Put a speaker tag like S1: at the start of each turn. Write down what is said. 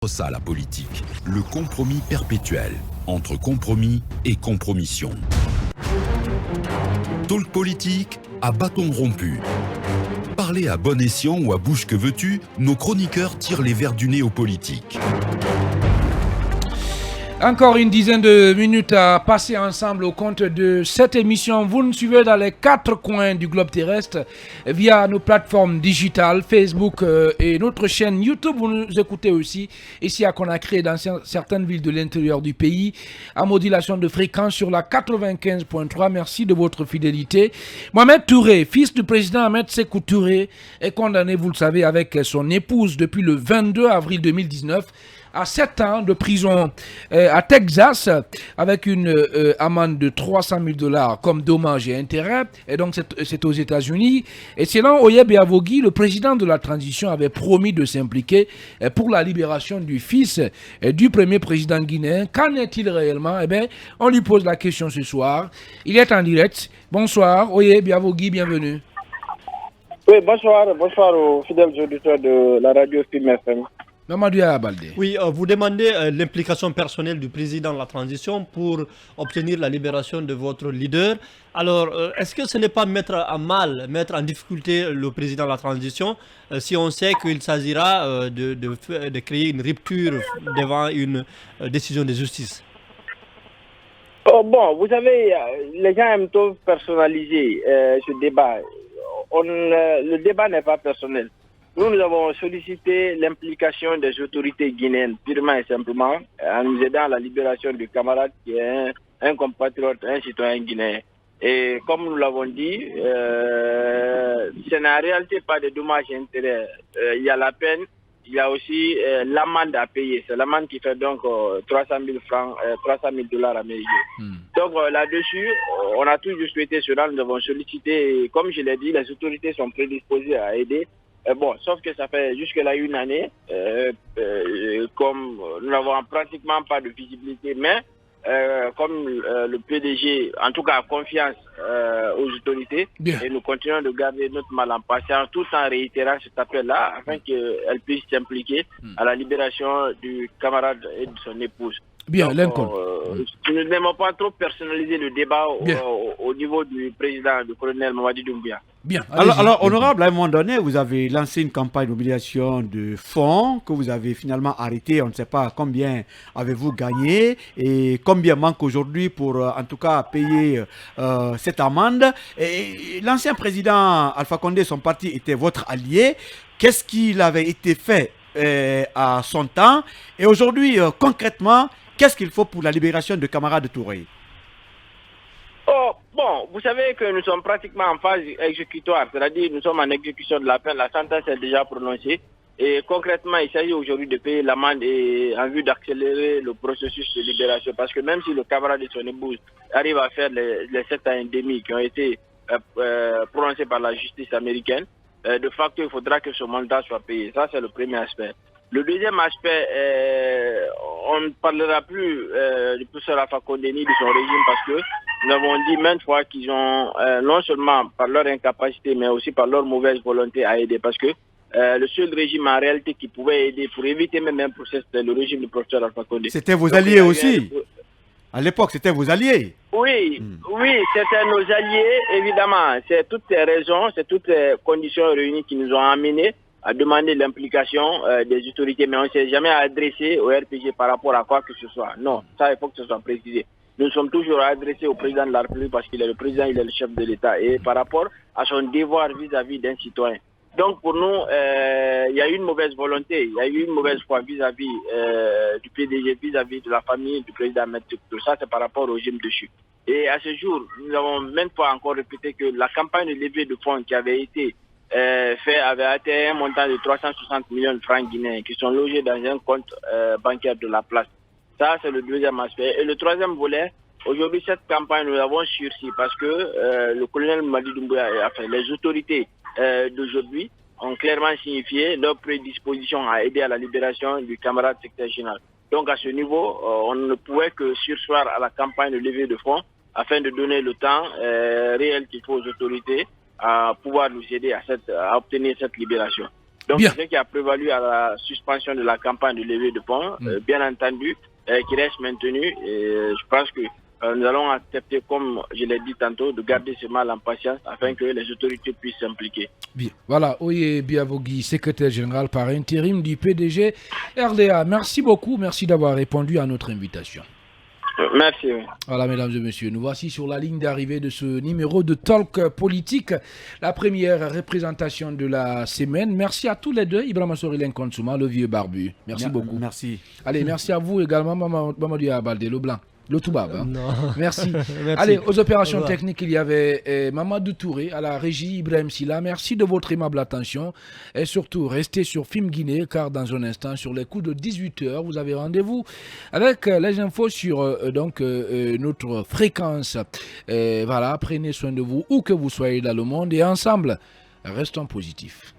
S1: Ça, la politique, le compromis perpétuel entre compromis et compromission. Talk politique à bâton rompu. Parler à bon escient ou à bouche que veux-tu, nos chroniqueurs tirent les verres du nez aux politiques.
S2: Encore une dizaine de minutes à passer ensemble au compte de cette émission. Vous nous suivez dans les 4 coins du globe terrestre via nos plateformes digitales, Facebook et notre chaîne YouTube. Vous nous écoutez aussi ici à Conakry, dans certaines villes de l'intérieur du pays, à modulation de fréquence sur la 95.3. Merci de votre fidélité. Mohamed Touré, fils du président Ahmed Sékou Touré, est condamné, vous le savez, avec son épouse depuis le 22 avril 2019 à 7 ans de prison à Texas, avec une amende de 300 000 $ comme dommages et intérêts. Et donc, c'est aux États-Unis. Et selon Oyeb Yavogui, le président de la transition avait promis de s'impliquer pour la libération du fils du premier président guinéen. Qu'en est-il réellement? Eh bien, on lui pose la question ce soir. Il est en direct. Bonsoir, Oyeb Yavogui, bienvenue.
S3: Oui, bonsoir aux fidèles auditeurs de la radio Film FM.
S4: Oui, vous demandez l'implication personnelle du président de la transition pour obtenir la libération de votre leader. Alors, est-ce que ce n'est pas mettre en difficulté le président de la transition si on sait qu'il s'agira de créer une rupture devant une décision de justice?
S3: Bon, vous savez, les gens aiment trop personnaliser ce débat. Le débat n'est pas personnel. Nous avons sollicité l'implication des autorités guinéennes, purement et simplement, en nous aidant à la libération du camarade qui est un compatriote, un citoyen guinéen. Et comme nous l'avons dit, ce n'est en réalité pas de dommages et intérêts. Il y a la peine, il y a aussi l'amende à payer. C'est l'amende qui fait donc 300 000 francs, 300 000 $ américains. Donc là-dessus, on a toujours souhaité cela, nous avons sollicité, et comme je l'ai dit, les autorités sont prédisposées à aider. Bon, sauf que ça fait jusque-là une année, comme nous n'avons pratiquement pas de visibilité, mais comme le PDG, en tout cas, a confiance aux autorités, et nous continuons de garder notre mal en patience tout en réitérant cet appel-là, afin qu'elle puisse s'impliquer à la libération du camarade et de son épouse.
S2: Bien, Lincoln.
S3: Nous n'aimons pas trop personnaliser le débat au niveau du président, du colonel Mamadi Doumbouya.
S5: Bien. Alors, honorable, à un moment donné, vous avez lancé une campagne de mobilisation de fonds que vous avez finalement arrêté. On ne sait pas combien avez-vous gagné et combien manque aujourd'hui pour, en tout cas, payer cette amende. Et l'ancien président Alpha Condé, son parti était votre allié. Qu'est-ce qu'il avait été fait à son temps? Et aujourd'hui, concrètement, qu'est-ce qu'il faut pour la libération de camarade Touré?
S3: Bon, vous savez que nous sommes pratiquement en phase exécutoire, c'est-à-dire nous sommes en exécution de la peine, la sentence est déjà prononcée. Et concrètement, il s'agit aujourd'hui de payer l'amende en vue d'accélérer le processus de libération. Parce que même si le camarade de son épouse arrive à faire les 7 ans et demi qui ont été prononcés par la justice américaine, de facto, il faudra que ce mandat soit payé. Ça, c'est le premier aspect. Le deuxième aspect, on ne parlera plus du professeur Alpha Condé ni de son régime parce que nous avons dit maintes fois qu'ils ont, non seulement par leur incapacité, mais aussi par leur mauvaise volonté à aider. Parce que le seul régime en réalité qui pouvait aider pour éviter même un procès, c'était le régime du professeur Alpha Condé.
S5: C'était vos alliés aussi. À l'époque, c'était vos alliés.
S3: Oui, c'était nos alliés, évidemment. C'est toutes ces raisons, c'est toutes ces conditions réunies qui nous ont amenés à demander l'implication des autorités, mais on ne s'est jamais adressé au RPG par rapport à quoi que ce soit. Non, ça, il faut que ce soit précisé. Nous sommes toujours adressés au président de la République parce qu'il est le président, il est le chef de l'État, et par rapport à son devoir vis-à-vis d'un citoyen. Donc pour nous, il y a eu une mauvaise volonté, il y a eu une mauvaise foi vis-à-vis du PDG, vis-à-vis de la famille du président Ahmed Sékou Touré. Ça, c'est par rapport au régime dessus. Et à ce jour, nous avons maintes fois encore répété que la campagne de levée de fonds qui avait été avait atteint un montant de 360 millions de francs guinéens qui sont logés dans un compte bancaire de la place. Ça, c'est le deuxième aspect. Et le troisième volet, aujourd'hui, cette campagne, nous l'avons sursi parce que le colonel Mamadi Doumbouya, enfin, les autorités d'aujourd'hui ont clairement signifié leur prédisposition à aider à la libération du camarade secrétaire général. Donc, à ce niveau, on ne pouvait que surseoir à la campagne de levée de fonds afin de donner le temps réel qu'il faut aux autorités à pouvoir nous aider à obtenir cette libération. Donc,
S2: Bien.
S3: c'est ce qui a prévalu à la suspension de la campagne de levée de fonds, bien entendu, qui reste maintenue. Et je pense que nous allons accepter, comme je l'ai dit tantôt, de garder ce mal en patience afin que les autorités puissent s'impliquer.
S2: Bien. Voilà, Oye Biavogui, secrétaire général par intérim du PDG RDA. Merci beaucoup, merci d'avoir répondu à notre invitation.
S3: Merci. Oui.
S2: Voilà, mesdames et messieurs, nous voici sur la ligne d'arrivée de ce numéro de Talk Politique, la première représentation de la semaine. Merci à tous les deux, Ibrahima Sorilen Konsouma, le vieux barbu. Merci beaucoup.
S5: Merci.
S2: Allez, merci à vous également, Mamadou Abalde, le blanc. Le Toubab. Hein.
S4: Non.
S2: Merci.
S4: Merci.
S2: Allez, aux opérations
S4: Au revoir.
S2: techniques, il y avait Mamadou Touré à la régie, Ibrahim Silla. Merci de votre aimable attention. Et surtout, restez sur Film Guinée, car dans un instant, sur les coups de 18h, vous avez rendez-vous avec les infos sur notre fréquence. Voilà, prenez soin de vous, où que vous soyez dans le monde. Et ensemble, restons positifs.